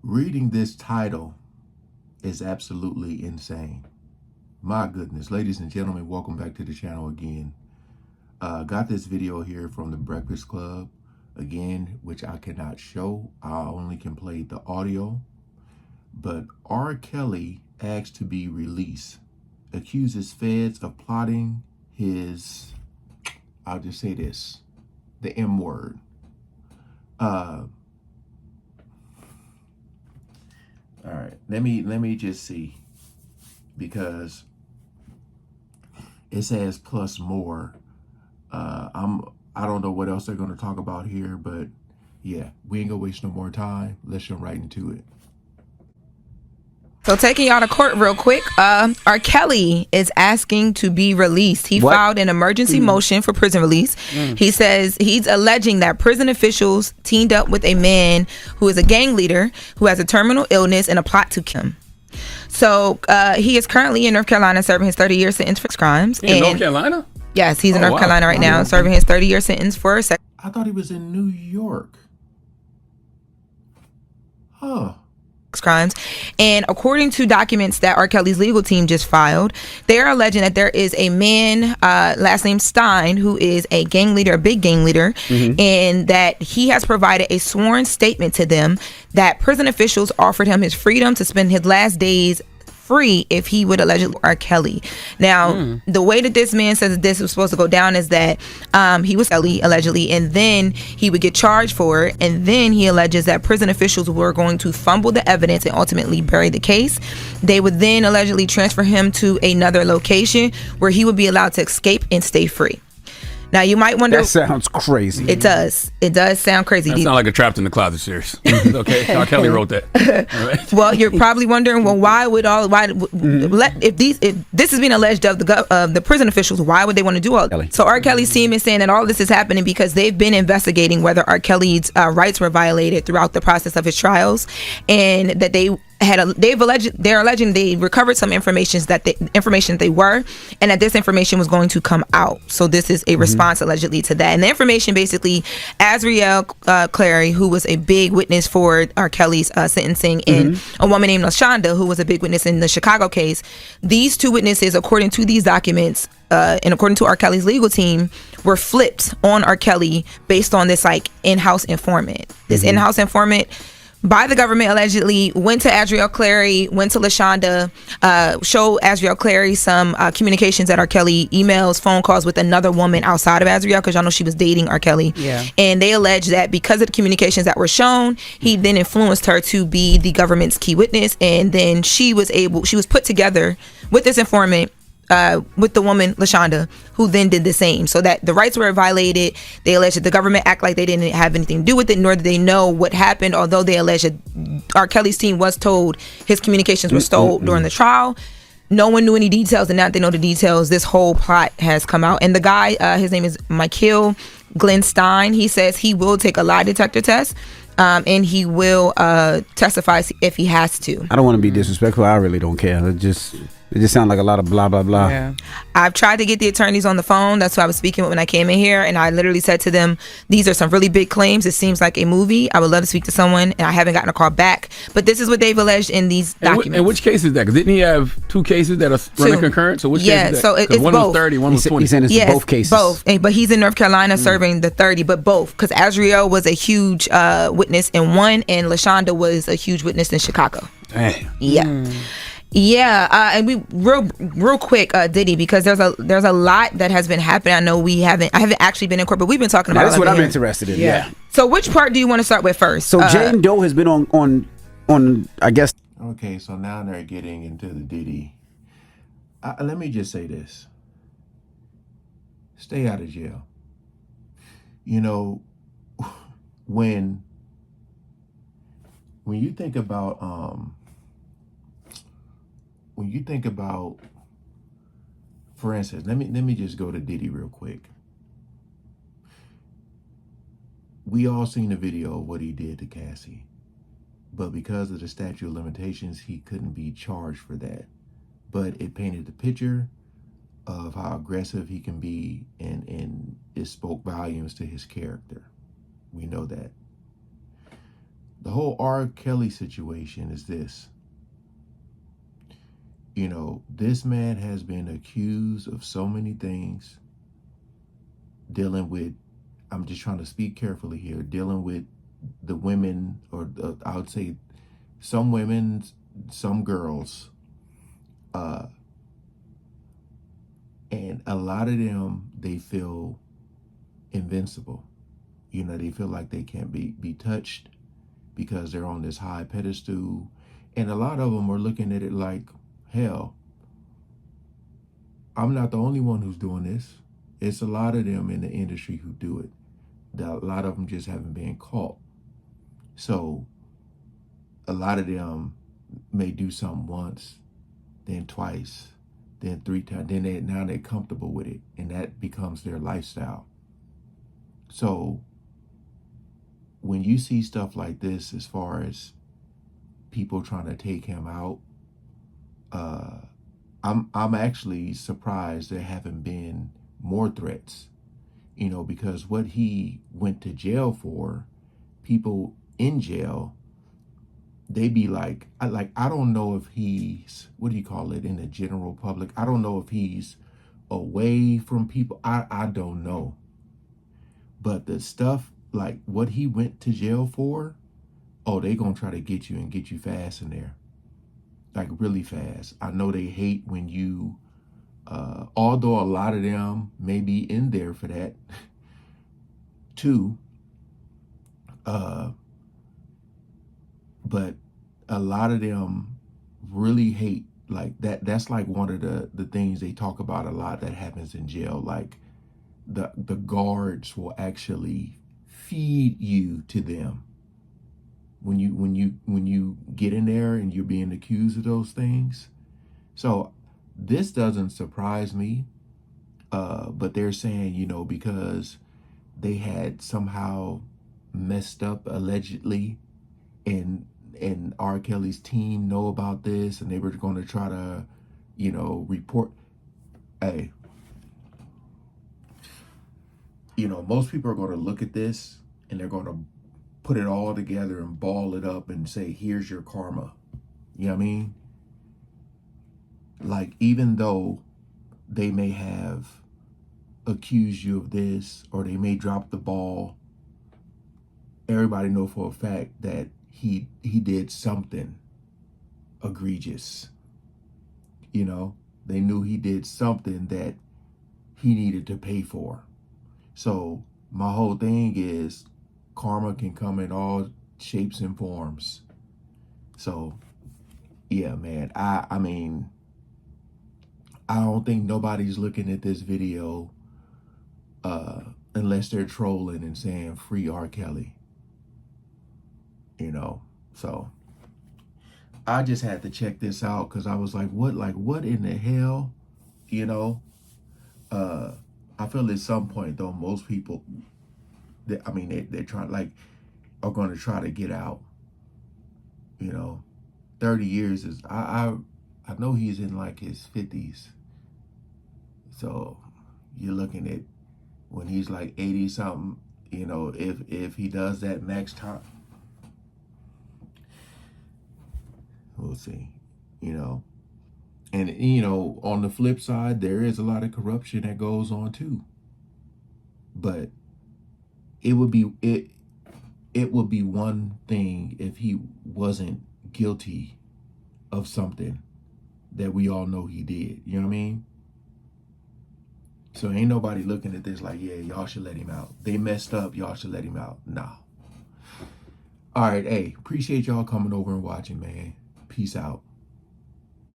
Reading this title is absolutely insane. My goodness, ladies and gentlemen, welcome back to the channel again. Got this video here from the Breakfast Club, again, which I cannot show. I only can play the audio. But R. Kelly asked to be released, accuses feds of plotting his, I'll just say this, the M word. All right, let me just see, because it says plus more. I don't know what else they're going to talk about here, but yeah, we ain't gonna waste no more time. Let's jump right into it. So taking y'all to court real quick, R. Kelly is asking to be released. He filed an emergency motion for prison release. He says he's alleging that prison officials teamed up with a man who is a gang leader who has a terminal illness and a plot to kill him. So he is currently in North Carolina serving his 30-year sentence for crimes. In North Carolina? Yes, he's in North Carolina right now serving his 30-year sentence for I thought he was in New York. Huh. crimes. And according to documents that R. Kelly's legal team just filed, they are alleging that there is a man, last name Stein, who is a gang leader, a big gang leader, and that he has provided a sworn statement to them that prison officials offered him his freedom to spend his last days free if he would allegedly R. Kelly. Now, the way that this man says that this was supposed to go down is that he was Kelly allegedly, and then he would get charged for it, and then he alleges that prison officials were going to fumble the evidence and ultimately bury the case. They would then allegedly transfer him to another location where he would be allowed to escape and stay free. Now, you might wonder... That sounds crazy. It does. It does sound crazy. That sounds like a Trapped in the Closet series. Okay, R. Kelly wrote that. All right. Well, you're probably wondering, well, if this is being alleged of the prison officials, why would they want to do all that? So R. Kelly's team is saying that all this is happening because they've been investigating whether R. Kelly's rights were violated throughout the process of his trials, and that they're alleging they recovered some information that they were, and that this information was going to come out. So this is a response allegedly to that. And the information basically, Azriel Clary, who was a big witness for R. Kelly's sentencing, and a woman named LaShonda, who was a big witness in the Chicago case, these two witnesses, according to these documents, and according to R. Kelly's legal team, were flipped on R. Kelly based on this in-house informant. This in-house informant by the government allegedly went to Azriel Clary, went to LaShonda, showed Azriel Clary some communications that R. Kelly, emails, phone calls with another woman outside of Azriel, because y'all know she was dating R. Kelly. Yeah. And they allege that because of the communications that were shown, he then influenced her to be the government's key witness, and then she was put together with this informant, with the woman LaShonda, who then did the same, so that the rights were violated. They allege that the government act like they didn't have anything to do with it, nor did they know what happened, although they allege that R. Kelly's team was told his communications were stolen during the trial. No one knew any details, and now that they know the details, this whole plot has come out. And the guy, his name is Michael Glenn Stein, he says he will take a lie detector test, and he will testify if he has to. I don't want to be disrespectful. I really don't care. It just sounds like a lot of blah, blah, blah. Yeah. I've tried to get the attorneys on the phone. That's who I was speaking with when I came in here. And I literally said to them, these are some really big claims. It seems like a movie. I would love to speak to someone. And I haven't gotten a call back. But this is what they've alleged in these documents. And which case is that? Because didn't he have two cases that are running concurrent? So which case is that? So it's one both. Was 30, one was 20. He's saying it's both cases. Both. But he's in North Carolina serving the 30, but both. Because Azriel was a huge witness in one, and LaShonda was a huge witness in Chicago. Damn. Yeah. Yeah, and we real quick, Diddy, because there's a lot that has been happening. I know I haven't actually been in court, but we've been talking about. That's what I'm interested in. Yeah. So which part do you want to start with first? So Jane Doe has been on I guess. Okay, so now they're getting into the Diddy. Let me just say this: stay out of jail. You know, when you think about for instance, let me just go to Diddy real quick. We all seen the video of what he did to Cassie, but because of the statute of limitations, he couldn't be charged for that. But it painted the picture of how aggressive he can be, and it spoke volumes to his character. We know that. the whole R. Kelly situation is this. You know, this man has been accused of so many things, dealing with, I'm just trying to speak carefully here, dealing with the women, or I would say some women, some girls, and a lot of them, they feel invincible. You know, they feel like they can't be touched because they're on this high pedestal. And a lot of them are looking at it like, hell, I'm not the only one who's doing this. It's a lot of them in the industry who do it. A lot of them just haven't been caught. So a lot of them may do something once, then twice, then 3 times, then now they're comfortable with it, and that becomes their lifestyle. So when you see stuff like this, as far as people trying to take him out, I'm actually surprised there haven't been more threats, you know, because what he went to jail for, people in jail, they be like, I don't know if he's, what do you call it, in the general public, I don't know if he's away from people, I don't know. But the stuff, like what he went to jail for, oh, they gonna try to get you and get you fast in there. Like really fast. I know they hate when you, although a lot of them may be in there for that too, but a lot of them really hate, like that's like one of the things they talk about a lot that happens in jail. Like the guards will actually feed you to them when you get in there and you're being accused of those things. So this doesn't surprise me, but they're saying, you know, because they had somehow messed up allegedly, and R. Kelly's team know about this, and they were going to try to, you know, report. Hey, you know, most people are going to look at this and they're going to put it all together and ball it up and say, here's your karma. You know what I mean? Like, even though they may have accused you of this, or they may drop the ball, everybody know for a fact that he did something egregious. You know, they knew he did something that he needed to pay for. So my whole thing is, karma can come in all shapes and forms. So yeah, man, I mean, I don't think nobody's looking at this video unless they're trolling and saying free R. Kelly. You know, so I just had to check this out because I was like, what in the hell? You know, I feel at some point though, most people, they're trying, like, are going to try to get out. You know, 30 years is, I know he's in like his 50s. So you're looking at when he's like 80 something, you know, if he does that next time, we'll see, you know. And, you know, on the flip side, there is a lot of corruption that goes on too. But it would be one thing if he wasn't guilty of something that we all know he did. You know what I mean? So ain't nobody looking at this like, yeah, y'all should let him out. They messed up, y'all should let him out. Nah. All right, hey, appreciate y'all coming over and watching, man. Peace out.